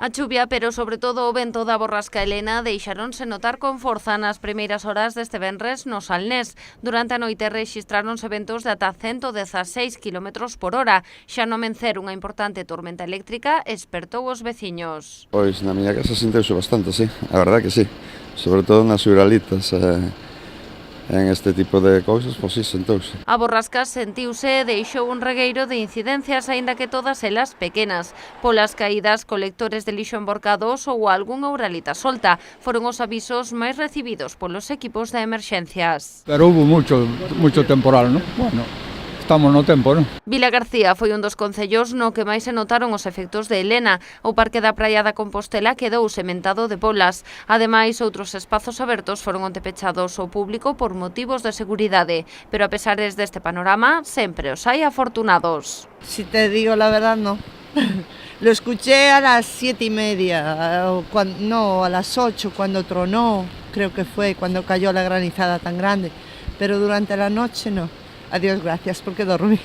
A chuvia, pero sobre todo o vento da borrasca Elena, deixaronse notar con forza nas primeiras horas deste venres no Salnés. Durante a noite rexistráronse ventos de ata 116 km por hora. Xa no amencer unha importante tormenta eléctrica espertou os veciños. Pois na miña casa senteuse bastante, sí, a verdad que sí. Sobre todo nas uralitas, en este tipo de cousas, pois sí, sentouse. A borrasca sentiuse e deixou un regueiro de incidencias, aínda que todas elas pequenas. Polas caídas, colectores de lixo emborcados ou algunha uralita solta foron os avisos máis recibidos polos equipos de emerxencias. Pero hubo mucho temporal, ¿no? Bueno, estamos no tempo, ¿no? Vila García foi un dos concellos no que máis se notaron os efectos de Elena. O Parque da Praia da Compostela quedou sementado de bolas. Ademais, outros espazos abertos foron onte pechados ao público por motivos de seguridade. Pero a pesar deste panorama, sempre os hai afortunados. Si te digo la verdad, no. Lo escuché a las 7:30, no, a las 8 cuando tronó, creo que fue cuando cayó la granizada tan grande. Pero durante la noche no. Adiós, gracias, porque dormí.